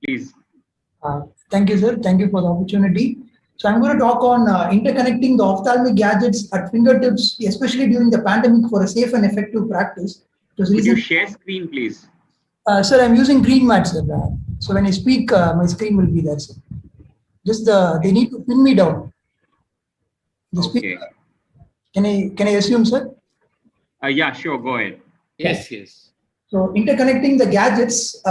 Please. Thank you, sir. Thank you for the opportunity. So I'm going to talk on interconnecting the ophthalmic gadgets at fingertips, especially during the pandemic, for a safe and effective practice. Could you share screen, please? Sir, I'm using green mat, sir. So when I speak, my screen will be there, sir. Just they need to pin me down. Okay. Can I assume, sir? Yeah, sure. Go ahead. Yes, yes. So interconnecting the gadgets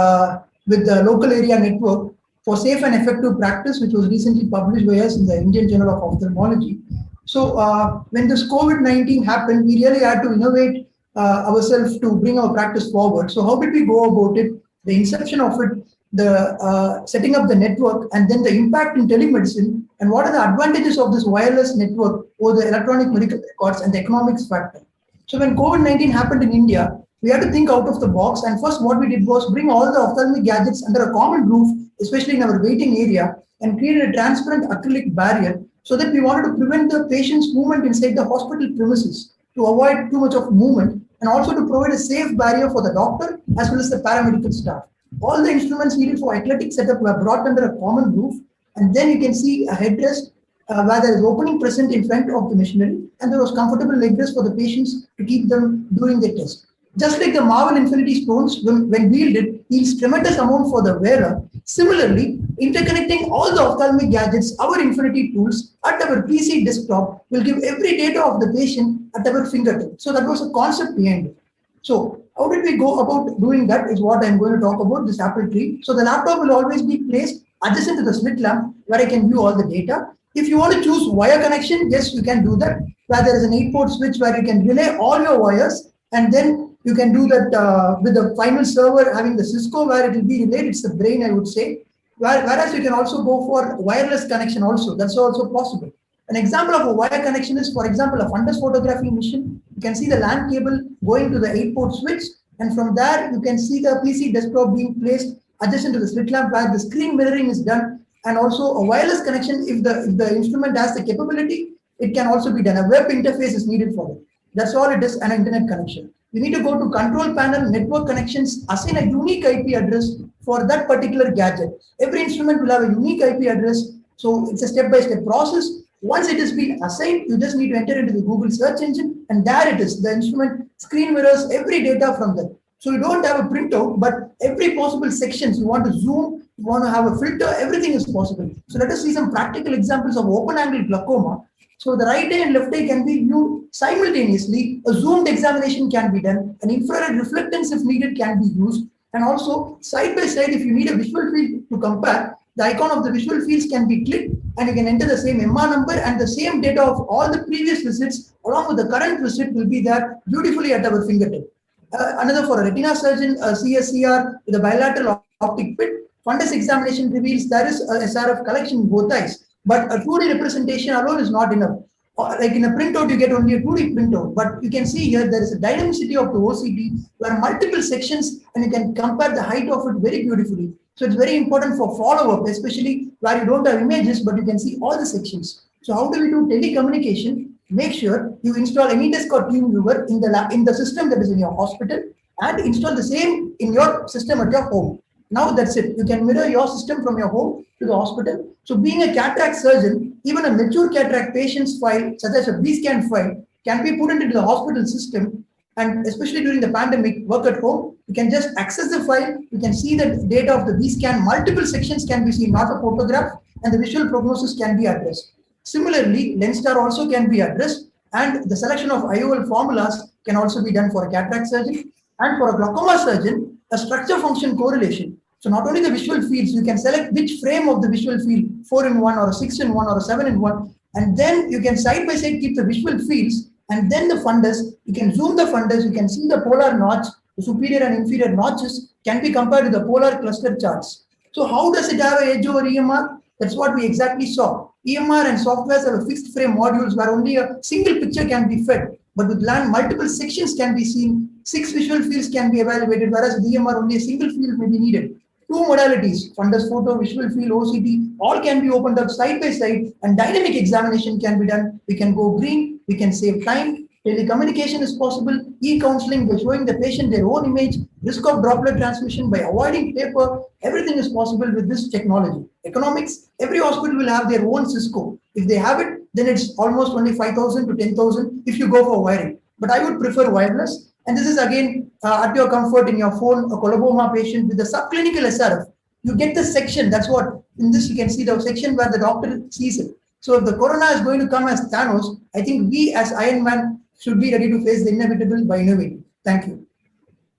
with the local area network for safe and effective practice, which was recently published by us in the Indian Journal of Ophthalmology. So when this COVID-19 happened, we really had to innovate ourselves to bring our practice forward. So how did we go about it? The inception of it, the setting up the network, and then the impact in telemedicine, and what are the advantages of this wireless network over the electronic medical records, and the economics factor. So when COVID-19 happened in India, we had to think out of the box. And first what we did was bring all the ophthalmic gadgets under a common roof, especially in our waiting area, and created a transparent acrylic barrier so that we wanted to prevent the patient's movement inside the hospital premises to avoid too much of movement, and also to provide a safe barrier for the doctor as well as the paramedical staff. All the instruments needed for athletic setup were brought under a common roof, and then you can see a headrest where there is opening present in front of the machinery, and there was comfortable leg rest for the patients to keep them during the test. Just like the Marvel Infinity Stones, when wielded, yields tremendous amount for the wearer. Similarly, interconnecting all the ophthalmic gadgets, our Infinity tools, at our PC desktop will give every data of the patient at our fingertip. So that was the concept behind it. So how did we go about doing that is what I'm going to talk about, this Apple Tree. So the laptop will always be placed adjacent to the slit lamp where I can view all the data. If you want to choose wire connection, yes, you can do that, where there is an 8-port switch where you can relay all your wires, and then you can do that with the final server having the Cisco where it will be relayed. It's the brain, I would say. Whereas you can also go for wireless connection also. That's also possible. An example of a wire connection is, for example, a fundus photography machine. You can see the LAN cable going to the 8-port switch, and from there you can see the PC desktop being placed adjacent to the slit lamp where the screen mirroring is done, and also a wireless connection. If the instrument has the capability, it can also be done. A web interface is needed for it. That's all it is, an internet connection. You need to go to control panel, network connections, assign a unique IP address for that particular gadget. Every instrument will have a unique IP address. So it's a step-by-step process. Once it has been assigned, you just need to enter into the Google search engine, and there it is. The instrument screen mirrors every data from that. So you don't have a printout, but every possible sections, you want to zoom, you want to have a filter, everything is possible. So let us see some practical examples of open angle glaucoma. So the right eye and left eye can be viewed simultaneously. A zoomed examination can be done. An infrared reflectance, if needed, can be used. And also side by side, if you need a visual field to compare, the icon of the visual fields can be clicked, and you can enter the same MR number, and the same data of all the previous visits along with the current visit will be there beautifully at our fingertip. Another for a retina surgeon, a CSCR with a bilateral optic pit. Fundus examination reveals there is a SRF collection in both eyes, but a 2D representation alone is not enough. Like in a printout, you get only a 2D printout, but you can see here there is a dynamicity of the OCT where multiple sections, and you can compare the height of it very beautifully. So it's very important for follow-up, especially where you don't have images, but you can see all the sections. So how do we do telecommunication? Make sure you install AnyDesk or TeamViewer in the system that is in your hospital, and install the same in your system at your home. Now that's it. You can mirror your system from your home to the hospital. So being a cataract surgeon, even a mature cataract patient's file, such as a B-scan file, can be put into the hospital system. And especially during the pandemic, work at home, you can just access the file. You can see the data of the B-scan. Multiple sections can be seen, not a photograph, and the visual prognosis can be addressed. Similarly, LensStar also can be addressed, and the selection of IOL formulas can also be done for a cataract surgeon. And for a glaucoma surgeon, a structure function correlation. So not only the visual fields, you can select which frame of the visual field, 4-in-1 or a 6-in-1 or a 7-in-1, and then you can side by side keep the visual fields, and then the fundus, you can zoom the fundus, you can see the polar notch, the superior and inferior notches can be compared to the polar cluster charts. So how does it have an edge over EMR? That's what we exactly saw. EMR and softwares have a fixed frame modules where only a single picture can be fed, but with LAN, multiple sections can be seen, 6 visual fields can be evaluated, whereas with EMR only a single field may be needed. 2 modalities, fundus photo, visual field, OCT, all can be opened up side by side, and dynamic examination can be done. We can go green, we can save time, Telecommunication is possible, e-counseling by showing the patient their own image, risk of droplet transmission by avoiding paper, everything is possible with this technology. Economics, every hospital will have their own Cisco. If they have it, then it's almost only 5,000 to 10,000 if you go for wiring. But I would prefer wireless. And this is again at your comfort in your phone, a coloboma patient with a subclinical SRF. You get the section, that's what, in this you can see the section where the doctor sees it. So if the corona is going to come as Thanos, I think we as Iron Man should be ready to face the inevitable by innovating. Thank you.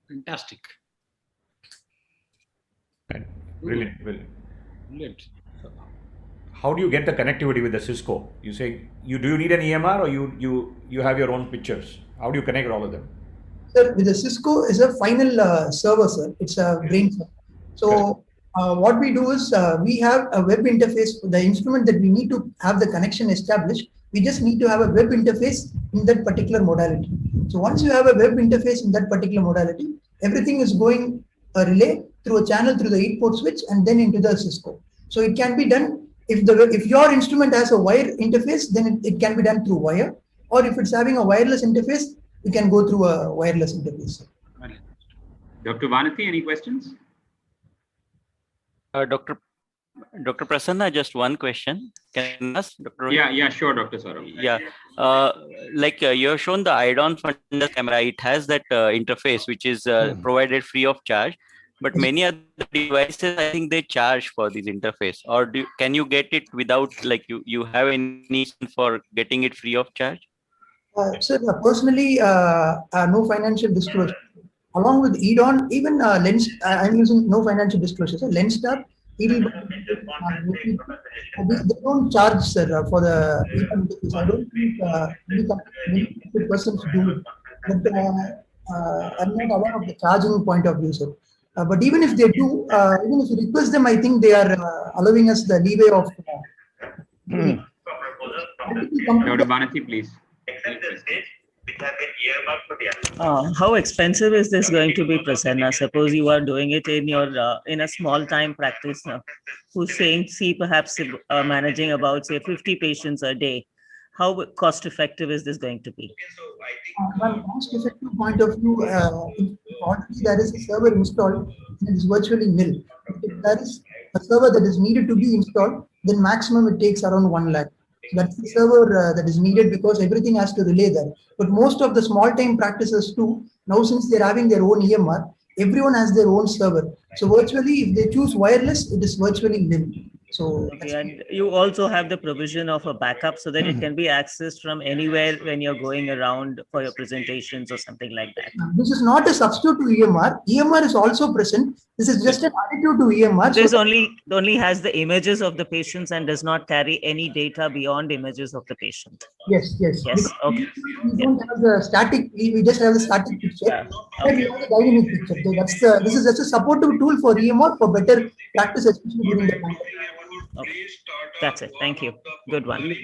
Fantastic. Brilliant, brilliant. Brilliant. How do you get the connectivity with the Cisco? You say do you need an EMR or you have your own pictures? How do you connect all of them? Sir, with the Cisco is a final server, sir. It's a brain server. So what we do is we have a web interface for the instrument that we need to have the connection established. We just need to have a web interface in that particular modality. So once you have a web interface in that particular modality, everything is going a relay through a channel through the 8-port switch and then into the Cisco. So it can be done if your instrument has a wire interface, then it can be done through wire. Or if it's having a wireless interface, you can go through a wireless interface. Dr. Vanathy, any questions? Dr. Prasanna, just one question. Can I ask, Dr. Rohit? Yeah, sure, Dr. Saurabh. Yeah, you have shown the IDON fundus camera. It has that interface which is provided free of charge. But many other devices, I think they charge for this interface. Or can you get it without, you have any reason for getting it free of charge? Sir, personally, no financial disclosure. Along with EDON, even Lens, I'm using no financial disclosure. So Lenstar, they don't charge, sir, for the EDON interface. I don't think many persons do it. But I'm not aware of the charging point of view, sir. But even if they do, even if you request them, I think they are allowing us the leeway of. Dr. Vanathy, please. How expensive is this going to be, Prasanna? Suppose you are doing it in your in a small time practice, who's saying, perhaps managing about, say, 50 patients a day. How cost effective is this going to be? From cost effective point of view, if already there is a server installed, it is virtually nil. If there is a server that is needed to be installed, then maximum it takes around 1 lakh. So that's the server that is needed because everything has to relay there. But most of the small time practices too, now since they're having their own EMR, everyone has their own server. So virtually, if they choose wireless, it is virtually nil. So okay, and you also have the provision of a backup so that it can be accessed from anywhere when you're going around for your presentations or something like that. This is not a substitute to EMR. EMR is also present. This is just an additive to EMR. This only has the images of the patients and does not carry any data beyond images of the patient. Yes. Okay. We don't have the static. We just have the static picture. Yeah. Okay. We have the dynamic picture. This is just a supportive tool for EMR for better practice, especially during the pandemic. Okay. That's it. Thank you. Good one.